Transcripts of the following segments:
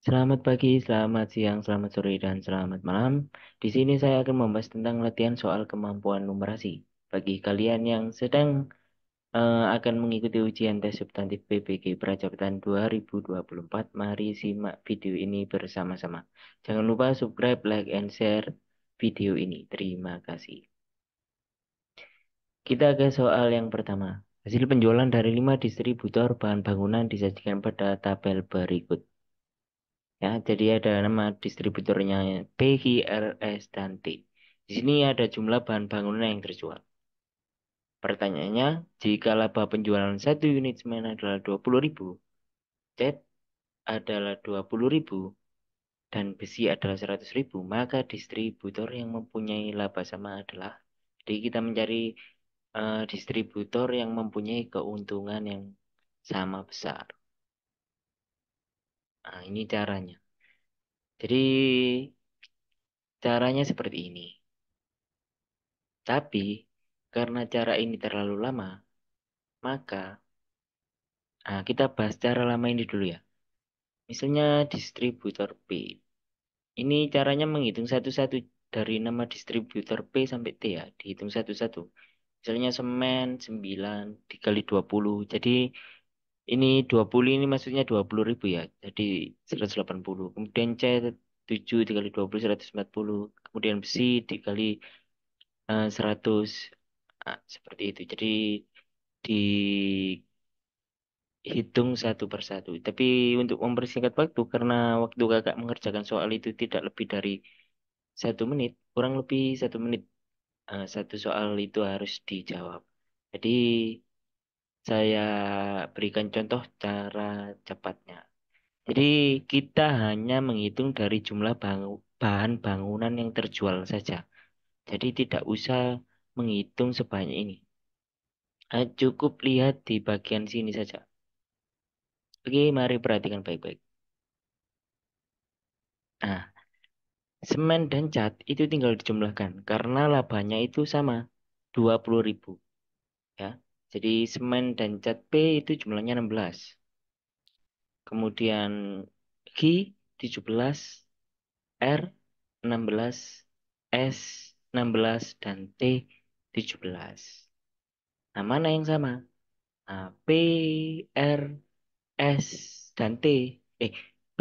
Selamat pagi, selamat siang, selamat sore, dan selamat malam. Di sini saya akan membahas tentang latihan soal kemampuan numerasi. Bagi kalian yang sedang akan mengikuti ujian tes substantif PPG Prajapetan 2024, mari simak video ini bersama-sama. Jangan lupa subscribe, like, and share video ini. Terima kasih. Kita ke soal yang pertama. Hasil penjualan dari 5 distributor bahan bangunan disajikan pada tabel berikut. Ya, jadi ada nama distributornya P, Q, R, S, dan T. Di sini ada jumlah bahan bangunan yang terjual. Pertanyaannya, jika laba penjualan satu unit semen adalah 20.000, cat adalah 20.000, dan besi adalah 100.000, maka distributor yang mempunyai laba sama adalah. Jadi kita mencari distributor yang mempunyai keuntungan yang sama besar. Nah, ini caranya. Jadi caranya seperti ini. Tapi karena cara ini terlalu lama, maka kita bahas cara lama ini dulu ya. Misalnya distributor P. Ini caranya menghitung satu-satu dari nama distributor P sampai T ya. Dihitung satu-satu. Misalnya semen 9 dikali 20. Jadi ini 20 ini maksudnya 20.000 ya. Jadi 180. Kemudian C 7 dikali 20 140. Kemudian besi dikali 100. Seperti itu. Jadi dihitung satu persatu. Tapi untuk mempersingkat waktu, karena waktu kakak mengerjakan soal itu tidak lebih dari 1 menit, kurang lebih 1 menit, satu soal itu harus dijawab. Jadi saya berikan contoh cara cepatnya. Jadi kita hanya menghitung dari jumlah bahan bangunan yang terjual saja. Jadi tidak usah menghitung sebanyak ini. Cukup lihat di bagian sini saja. Oke, mari perhatikan baik-baik. Nah, semen dan cat itu tinggal dijumlahkan karena labanya itu sama, 20.000 ya. Jadi semen dan cat P itu jumlahnya 16. Kemudian Q 17, R 16, S 16, dan T 17. Nah, mana yang sama? Nah, P, R, S, dan T. P,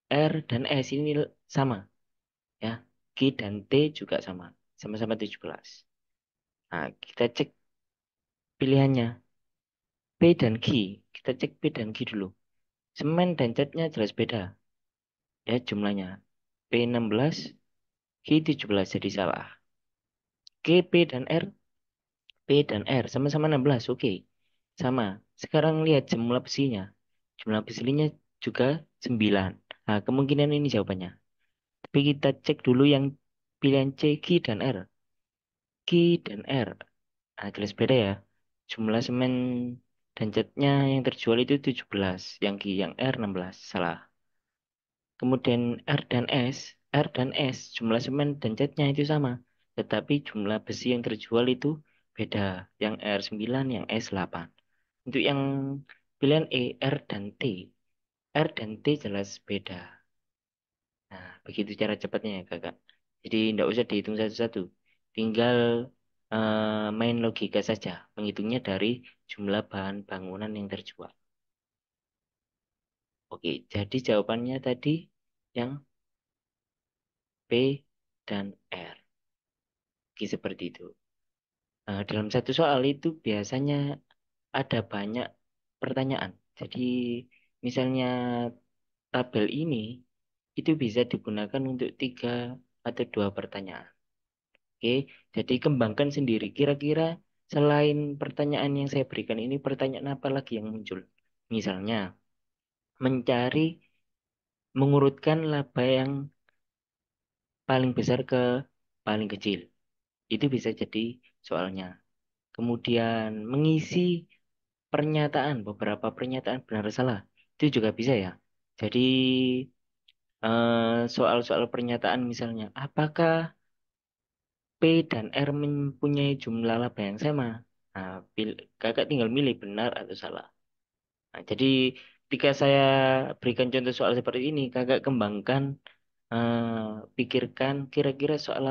R, dan S ini sama ya. Q dan T juga sama. Sama-sama 17. Nah, kita cek pilihannya. P dan Q. Kita cek P dan Q dulu. Semen dan catnya jelas beda. Ya, jumlahnya. P 16, Q 17 jadi salah. K, P, dan R. P dan R sama-sama 16. Oke. Sama. Sekarang lihat jumlah besinya. Jumlah besinya juga 9. Nah, kemungkinan ini jawabannya. Tapi kita cek dulu yang pilihan C, Q, dan R. Q dan R. Nah, jelas beda ya. Jumlah semen dan catnya yang terjual itu 17. Yang Q, yang R 16. Salah. Kemudian R dan S, jumlah semen dan catnya itu sama. Tetapi jumlah besi yang terjual itu beda. Yang R 9, yang S 8. Untuk yang pilihan E, R dan T. R dan T jelas beda. Nah, begitu cara cepatnya ya kakak. Jadi tidak usah dihitung satu-satu. Tinggal main logika saja. Menghitungnya dari jumlah bahan bangunan yang terjual. Oke, jadi jawabannya tadi yang P dan R. Oke, seperti itu. Dalam satu soal itu biasanya ada banyak pertanyaan. Jadi misalnya tabel ini itu bisa digunakan untuk 3 atau 2 pertanyaan. Oke, jadi kembangkan sendiri. Kira-kira selain pertanyaan yang saya berikan ini, pertanyaan apa lagi yang muncul? Misalnya, mencari, mengurutkan laba yang paling besar ke paling kecil. Itu bisa jadi soalnya. Kemudian mengisi pernyataan, beberapa pernyataan benar salah. Itu juga bisa ya. Jadi soal-soal pernyataan misalnya, apakah P dan R mempunyai jumlah laba yang sama? Nah, kakak tinggal milih benar atau salah. Nah, jadi Ketika saya berikan contoh soal seperti ini, kakak kembangkan, pikirkan kira-kira soal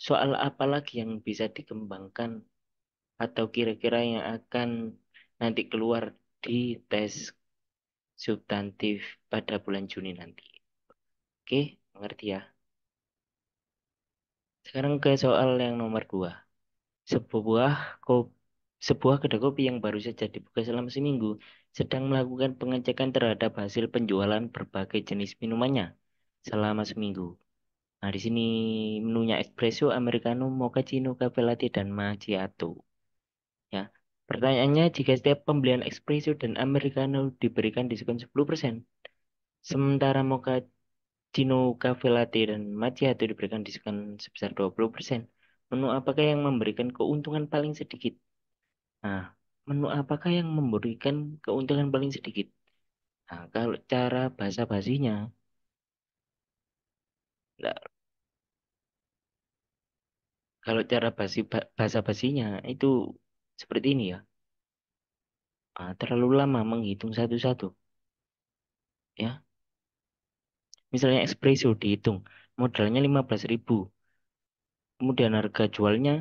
soal apa lagi yang bisa dikembangkan atau kira-kira yang akan nanti keluar di tes substantif pada bulan Juni nanti. Oke, mengerti ya? Sekarang ke soal yang nomor dua. Sebuah ko- sebuah kedai kopi yang baru saja dibuka selama seminggu sedang melakukan pengecekan terhadap hasil penjualan berbagai jenis minumannya selama seminggu. Nah, di sini menunya espresso, americano, mochaccino, cafe latte, dan macchiato. Ya. Pertanyaannya, jika setiap pembelian espresso dan americano diberikan diskon 10%, sementara mochaccino, cafe latte, dan macchiato diberikan diskon sebesar 20%, menu apakah yang memberikan keuntungan paling sedikit? Nah, menu apakah yang memberikan keuntungan paling sedikit? Nah, kalau cara basa-basinya, nah, kalau cara basa-basinya itu seperti ini ya. Terlalu lama menghitung satu-satu, ya. Misalnya espresso dihitung, modalnya 15.000, kemudian harga jualnya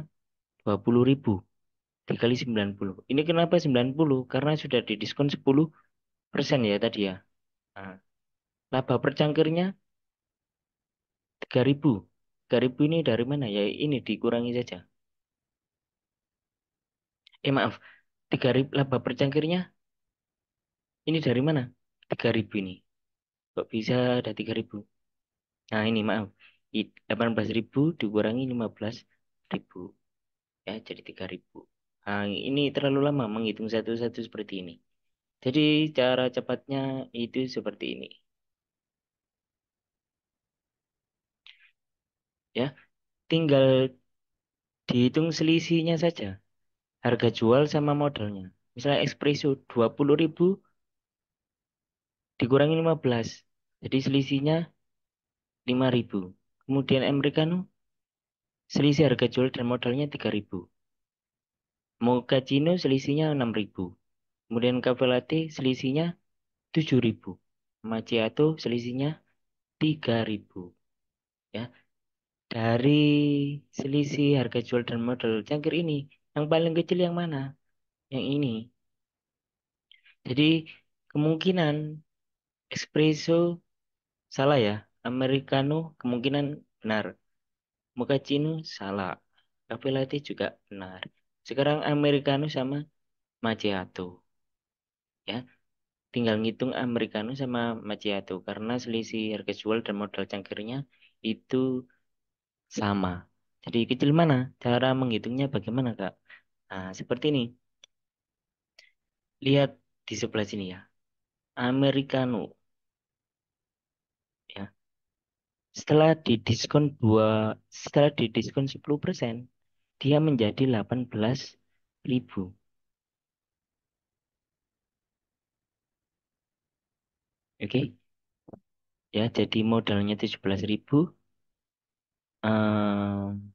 20.000, dikali 90. Ini kenapa 90? Karena sudah didiskon 10% ya tadi ya. Nah, laba per cangkirnya 3.000. 3.000 ini dari mana? Ya ini dikurangi saja. Maaf, 3.000 laba per cangkirnya ini dari mana? 3.000 ini. Kok bisa ada 3.000? Nah ini maaf, 18.000 dikurangi 15.000. Ya, jadi 3.000. Nah, ini terlalu lama menghitung satu-satu seperti ini. Jadi cara cepatnya itu seperti ini. Ya, tinggal dihitung selisihnya saja. Harga jual sama modalnya. Misalnya espresso 20.000 dikurangi 15. Jadi selisihnya 5.000. Kemudian americano selisih harga jual dan modalnya 3.000. Mochaccino selisihnya 6.000. Kemudian cafe latte selisihnya 7.000. Macchiato selisihnya 3.000. Ya, dari selisih harga jual dan modal cangkir ini, yang paling kecil yang mana? Yang ini. Jadi kemungkinan espresso salah ya. Americano kemungkinan benar. Mochaccino salah. Cafe latte juga benar. Sekarang americano sama macchiato. Ya, tinggal ngitung americano sama macchiato karena selisih harga jual dan modal cangkirnya itu sama. Jadi kecil mana? Cara menghitungnya bagaimana, Kak? Nah, seperti ini. Lihat di sebelah sini ya. Americano ya. Setelah didiskon 10%, dia menjadi 18.000. Oke. Ya, jadi modalnya 17.000, ehm,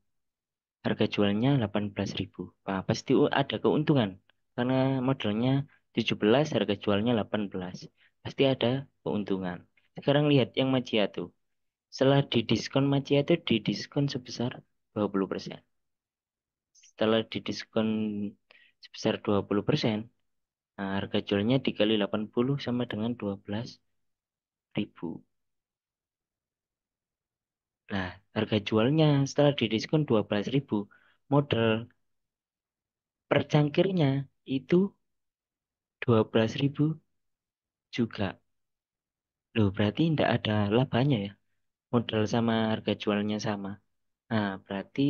harga jualnya 18.000. Wah, pasti ada keuntungan karena modalnya 17, harga jualnya 18. Pasti ada keuntungan. Sekarang lihat yang macchiato. Setelah didiskon macchiato didiskon sebesar 20%. Setelah didiskon sebesar 20%, nah, harga jualnya dikali 80 sama dengan 12.000. Nah, harga jualnya setelah didiskon 12.000, modal per cangkirnya itu 12.000 juga. Loh, berarti tidak ada labanya ya. Modal sama harga jualnya sama. Nah, berarti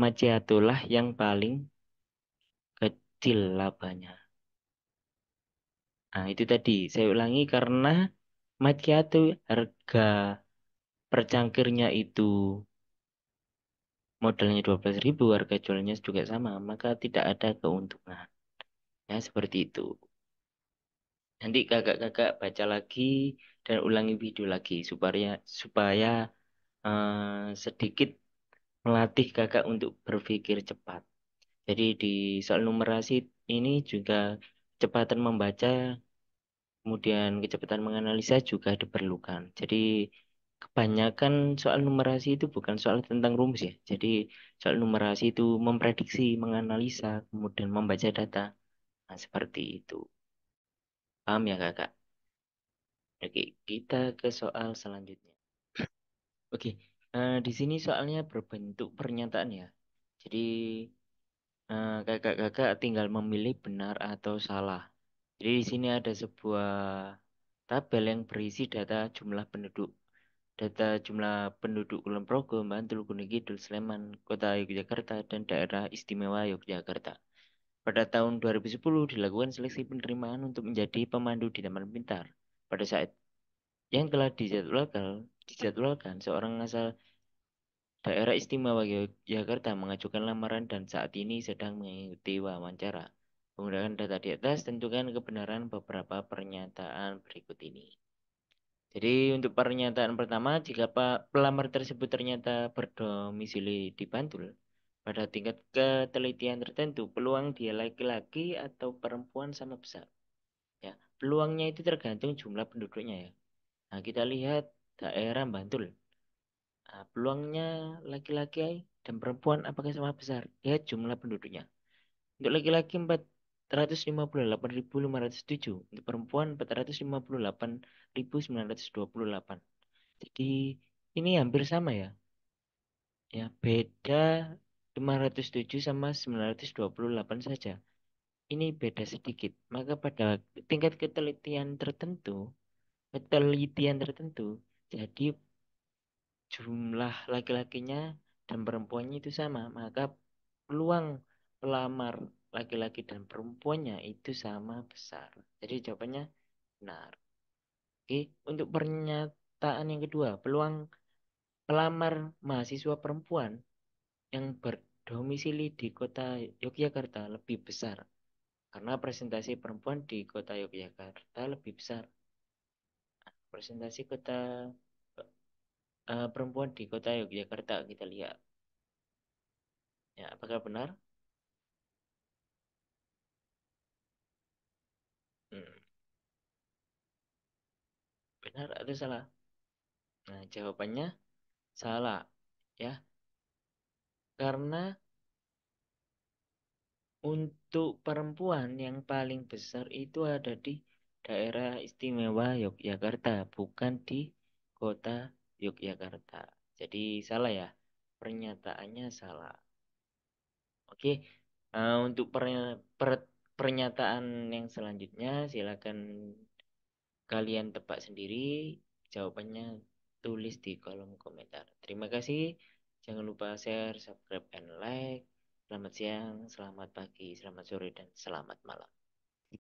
macchiato lah yang paling kecil labanya. Nah, itu tadi saya ulangi karena macchiato harga per cangkirnya itu modalnya 12.000, harga jualnya juga sama, maka tidak ada keuntungan. Ya, seperti itu. Nanti kakak-kakak baca lagi dan ulangi video lagi supaya supaya sedikit melatih kakak untuk berpikir cepat. Jadi di soal numerasi ini juga kecepatan membaca kemudian kecepatan menganalisa juga diperlukan. Jadi kebanyakan soal numerasi itu bukan soal tentang rumus ya. Jadi soal numerasi itu memprediksi, menganalisa, kemudian membaca data. Nah, seperti itu. Paham ya, Kakak? Oke, kita ke soal selanjutnya. Oke, di sini soalnya berbentuk pernyataan ya. Jadi kakak-kakak tinggal memilih benar atau salah. Jadi di sini ada sebuah tabel yang berisi data jumlah penduduk. Data jumlah penduduk Kulon Progo, Bantul, Gunung Kidul, Sleman, Kota Yogyakarta, dan Daerah Istimewa Yogyakarta. Pada tahun 2010 dilakukan seleksi penerimaan untuk menjadi pemandu di Taman Pintar. Pada saat yang telah dijadwalkan seorang asal Daerah Istimewa Yogyakarta mengajukan lamaran dan saat ini sedang mengikuti wawancara. Menggunakan data di atas, tentukan kebenaran beberapa pernyataan berikut ini. Jadi untuk pernyataan pertama, jika pelamar tersebut ternyata berdomisili di Bantul, pada tingkat ketelitian tertentu, peluang dia laki-laki atau perempuan sama besar. Ya, peluangnya itu tergantung jumlah penduduknya ya. Nah, kita lihat daerah Bantul. Nah, peluangnya laki-laki dan perempuan apakah sama besar? Lihat jumlah penduduknya. Untuk laki-laki 458.507, untuk perempuan 458.928. Jadi ini hampir sama ya. Ya, beda 507 sama 928 saja. Ini beda sedikit. Maka pada tingkat ketelitian tertentu, jadi jumlah laki-lakinya dan perempuannya itu sama, maka peluang pelamar laki-laki dan perempuannya itu sama besar. Jadi jawabannya benar. Oke, untuk pernyataan yang kedua, peluang pelamar mahasiswa perempuan yang berdomisili di kota Yogyakarta lebih besar karena presentasi perempuan di kota Yogyakarta lebih besar. Presentasi perempuan di kota Yogyakarta kita lihat. Ya, apakah benar? Hmm, benar atau salah? Nah, jawabannya salah. Ya, karena untuk perempuan yang paling besar itu ada di daerah istimewa Yogyakarta, bukan di kota Yogyakarta. Jadi salah ya, pernyataannya salah. Oke, untuk pernyataan yang selanjutnya silakan kalian tebak sendiri jawabannya, tulis di kolom komentar. Terima kasih. Jangan lupa share, subscribe, and like. Selamat siang, selamat pagi, selamat sore, dan selamat malam.